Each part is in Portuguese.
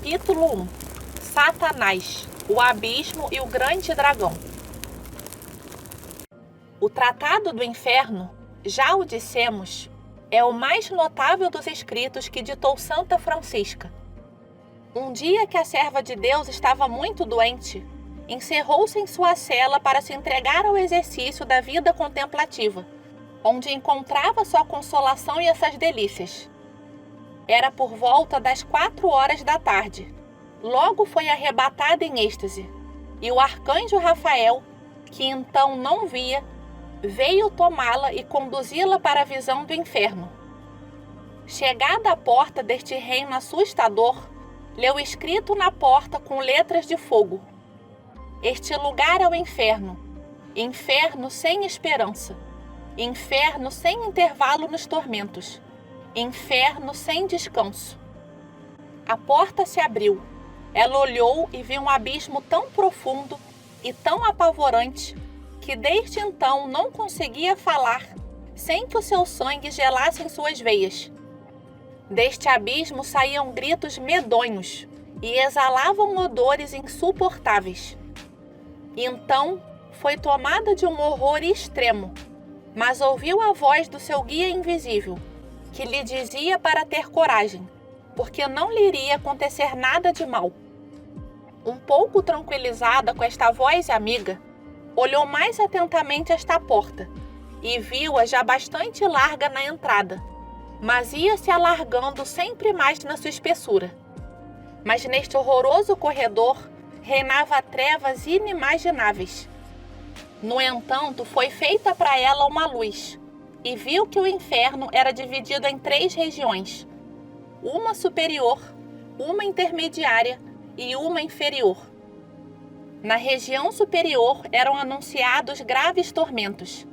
Capítulo 1. Satanás, o abismo e o grande dragão. O Tratado do Inferno, já o dissemos, é o mais notável dos escritos que ditou Santa Francisca. Um dia que a serva de Deus estava muito doente, encerrou-se em sua cela para se entregar ao exercício da vida contemplativa, onde encontrava sua consolação e essas delícias. Era por volta das 4 horas da tarde. Logo foi arrebatada em êxtase, e o arcanjo Rafael, que então não via, veio tomá-la e conduzi-la para a visão do inferno. Chegada à porta deste reino assustador, leu escrito na porta com letras de fogo: este lugar é o inferno, inferno sem esperança, inferno sem intervalo nos tormentos, inferno sem descanso. A porta se abriu. Ela olhou e viu um abismo tão profundo e tão apavorante que desde então não conseguia falar sem que o seu sangue gelasse em suas veias. Deste abismo saíam gritos medonhos e exalavam odores insuportáveis. Então foi tomada de um horror extremo, mas ouviu a voz do seu guia invisível, que lhe dizia para ter coragem, porque não lhe iria acontecer nada de mal. Um pouco tranquilizada com esta voz amiga, olhou mais atentamente esta porta e viu-a já bastante larga na entrada, mas ia se alargando sempre mais na sua espessura. Mas neste horroroso corredor reinava trevas inimagináveis. No entanto, foi feita para ela uma luz, e viu que o inferno era dividido em 3 regiões, uma superior, uma intermediária e uma inferior. Na região superior eram anunciados graves tormentos.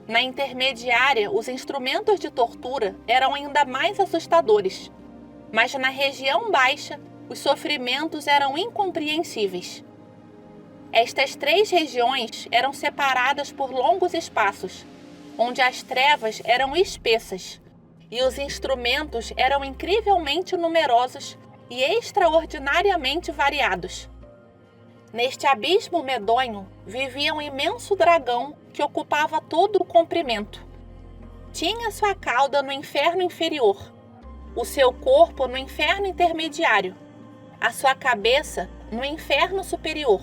Na intermediária, os instrumentos de tortura eram ainda mais assustadores, mas na região baixa, os sofrimentos eram incompreensíveis. Estas 3 regiões eram separadas por longos espaços, onde as trevas eram espessas e os instrumentos eram incrivelmente numerosos e extraordinariamente variados. Neste abismo medonho vivia um imenso dragão que ocupava todo o comprimento. Tinha sua cauda no inferno inferior, o seu corpo no inferno intermediário, a sua cabeça no inferno superior.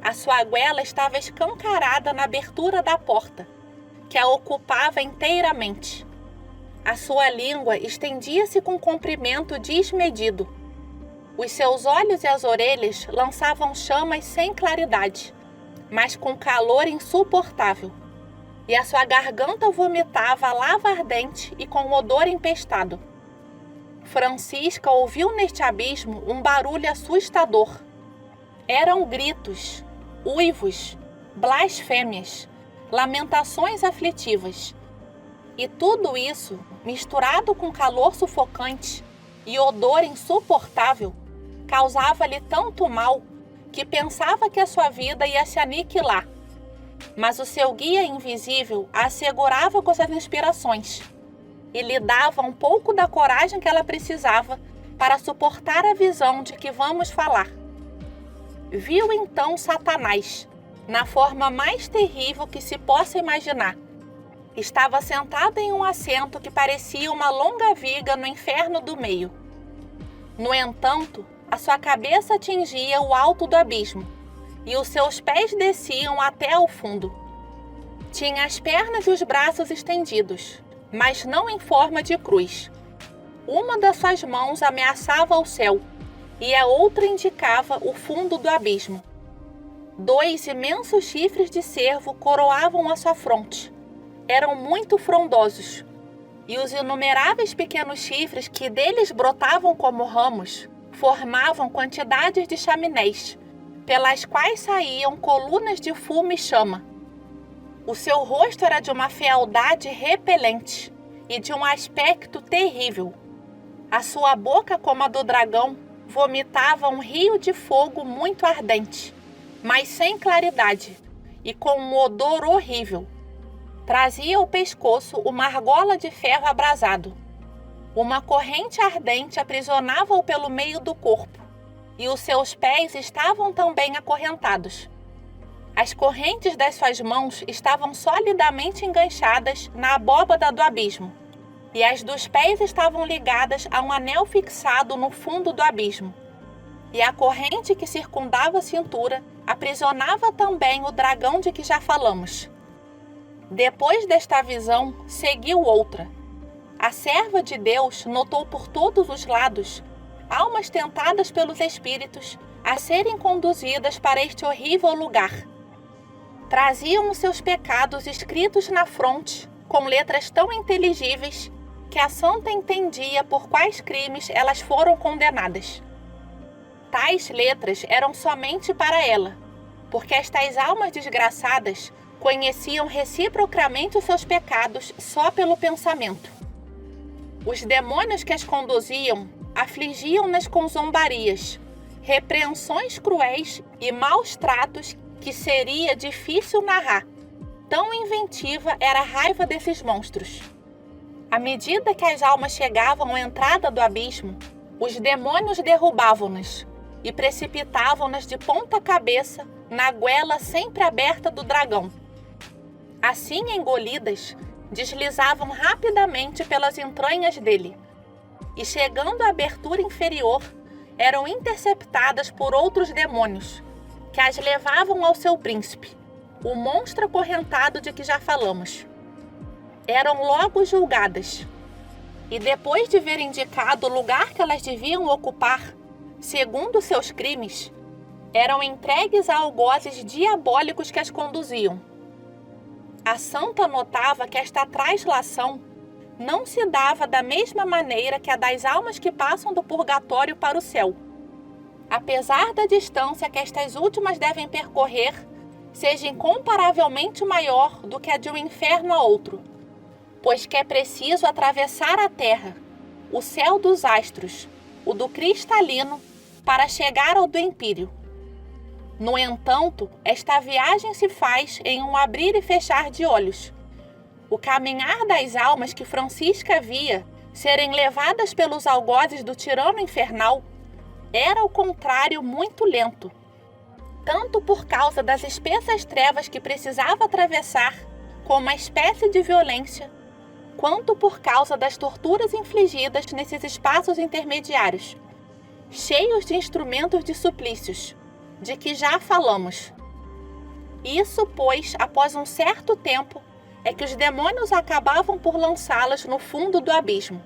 A sua goela estava escancarada na abertura da porta, que a ocupava inteiramente. A sua língua estendia-se com comprimento desmedido. Os seus olhos e as orelhas lançavam chamas sem claridade, mas com calor insuportável. E a sua garganta vomitava lava ardente e com odor empestado. Francisca ouviu neste abismo um barulho assustador. Eram gritos, uivos, blasfêmias, lamentações aflitivas. E tudo isso, misturado com calor sufocante e odor insuportável, causava-lhe tanto mal que pensava que a sua vida ia se aniquilar. Mas o seu guia invisível a assegurava com essas inspirações e lhe dava um pouco da coragem que ela precisava para suportar a visão de que vamos falar. Viu então Satanás, na forma mais terrível que se possa imaginar. Estava sentado em um assento que parecia uma longa viga no inferno do meio. No entanto, a sua cabeça atingia o alto do abismo, e os seus pés desciam até ao fundo. Tinha as pernas e os braços estendidos, mas não em forma de cruz. Uma das suas mãos ameaçava o céu, e a outra indicava o fundo do abismo. 2 imensos chifres de cervo coroavam a sua fronte. Eram muito frondosos, e os inumeráveis pequenos chifres que deles brotavam como ramos formavam quantidades de chaminés, pelas quais saíam colunas de fumo e chama. O seu rosto era de uma fealdade repelente e de um aspecto terrível. A sua boca, como a do dragão, vomitava um rio de fogo muito ardente, mas sem claridade e com um odor horrível. Trazia ao pescoço uma argola de ferro abrasado. Uma corrente ardente aprisionava-o pelo meio do corpo, e os seus pés estavam também acorrentados. As correntes das suas mãos estavam solidamente enganchadas na abóbada do abismo, e as dos pés estavam ligadas a um anel fixado no fundo do abismo. E a corrente que circundava a cintura aprisionava também o dragão de que já falamos. Depois desta visão, seguiu outra. A serva de Deus notou por todos os lados almas tentadas pelos espíritos a serem conduzidas para este horrível lugar. Traziam os seus pecados escritos na fronte, com letras tão inteligíveis que a santa entendia por quais crimes elas foram condenadas. Tais letras eram somente para ela, porque estas almas desgraçadas conheciam reciprocamente os seus pecados só pelo pensamento. Os demônios que as conduziam afligiam-nas com zombarias, repreensões cruéis e maus tratos que seria difícil narrar. Tão inventiva era a raiva desses monstros. À medida que as almas chegavam à entrada do abismo, os demônios derrubavam-nas e precipitavam-nas de ponta cabeça na goela sempre aberta do dragão. Assim engolidas, deslizavam rapidamente pelas entranhas dele, e chegando à abertura inferior, eram interceptadas por outros demônios, que as levavam ao seu príncipe, o monstro acorrentado de que já falamos. Eram logo julgadas, e depois de ver indicado o lugar que elas deviam ocupar, segundo seus crimes, eram entregues a algozes diabólicos que as conduziam. A santa notava que esta translação não se dava da mesma maneira que a das almas que passam do purgatório para o céu, apesar da distância que estas últimas devem percorrer seja incomparavelmente maior do que a de um inferno a outro, pois que é preciso atravessar a terra, o céu dos astros, o do cristalino, para chegar ao do empíreo. No entanto, esta viagem se faz em um abrir e fechar de olhos. O caminhar das almas que Francisca via serem levadas pelos algozes do tirano infernal era, ao contrário, muito lento, tanto por causa das espessas trevas que precisava atravessar com uma espécie de violência, quanto por causa das torturas infligidas nesses espaços intermediários, cheios de instrumentos de suplícios, de que já falamos. Isso, pois, após um certo tempo, é que os demônios acabavam por lançá-las no fundo do abismo.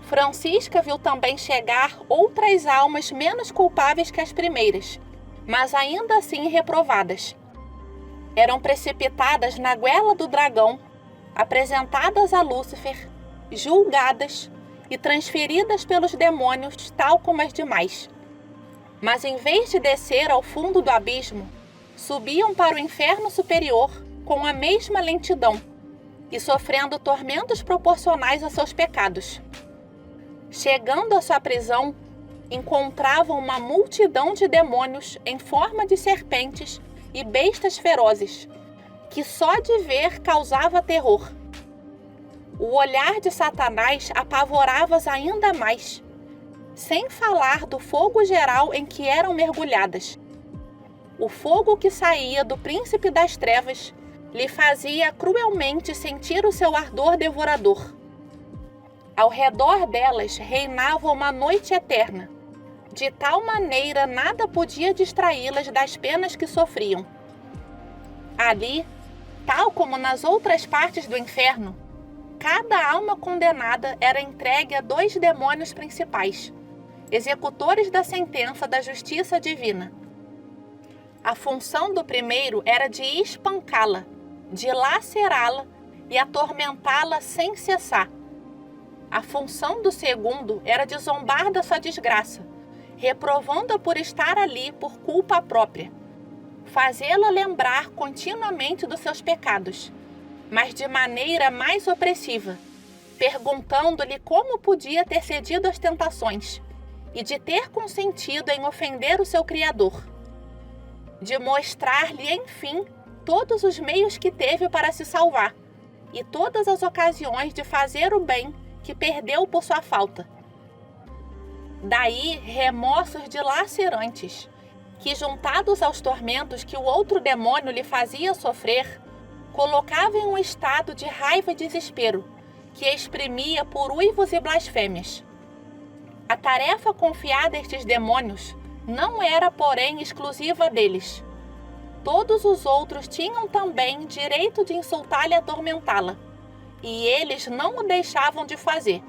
Francisca viu também chegar outras almas menos culpáveis que as primeiras, mas ainda assim reprovadas. Eram precipitadas na goela do dragão, apresentadas a Lúcifer, julgadas e transferidas pelos demônios tal como as demais. Mas em vez de descer ao fundo do abismo, subiam para o inferno superior com a mesma lentidão e sofrendo tormentos proporcionais a seus pecados. Chegando à sua prisão, encontravam uma multidão de demônios em forma de serpentes e bestas ferozes, que só de ver causava terror. O olhar de Satanás apavorava-as ainda mais, sem falar do fogo geral em que eram mergulhadas. O fogo que saía do príncipe das trevas lhe fazia cruelmente sentir o seu ardor devorador. Ao redor delas reinava uma noite eterna, de tal maneira nada podia distraí-las das penas que sofriam. Ali, tal como nas outras partes do inferno, cada alma condenada era entregue a 2 demônios principais, executores da sentença da justiça divina. A função do primeiro era de espancá-la, de lacerá-la e atormentá-la sem cessar. A função do segundo era de zombar da sua desgraça, reprovando-a por estar ali por culpa própria, fazê-la lembrar continuamente dos seus pecados, mas de maneira mais opressiva, perguntando-lhe como podia ter cedido às tentações e de ter consentido em ofender o seu Criador, de mostrar-lhe, enfim, todos os meios que teve para se salvar e todas as ocasiões de fazer o bem que perdeu por sua falta. Daí remorsos dilacerantes, que juntados aos tormentos que o outro demônio lhe fazia sofrer, colocava em um estado de raiva e desespero, que exprimia por uivos e blasfêmias. A tarefa confiada a estes demônios não era, porém, exclusiva deles. Todos os outros tinham também direito de insultá-la e atormentá-la, e eles não o deixavam de fazer.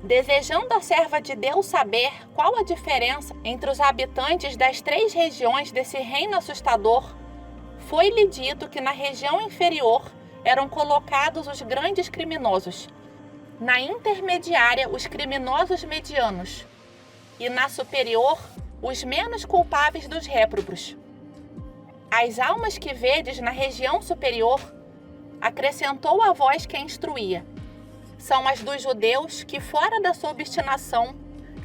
Desejando a serva de Deus saber qual a diferença entre os habitantes das 3 regiões desse reino assustador, foi-lhe dito que na região inferior eram colocados os grandes criminosos, na intermediária os criminosos medianos, e na superior os menos culpáveis dos réprobos. As almas que vedes na região superior, acrescentou a voz que a instruía, são as dos judeus que, fora da sua obstinação,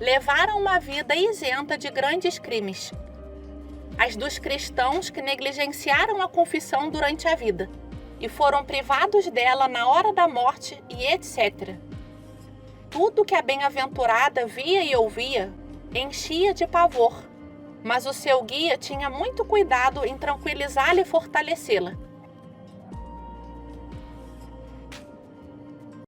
levaram uma vida isenta de grandes crimes. As dos cristãos que negligenciaram a confissão durante a vida e foram privados dela na hora da morte e etc. Tudo que a bem-aventurada via e ouvia enchia de pavor, mas o seu guia tinha muito cuidado em tranquilizá-la e fortalecê-la.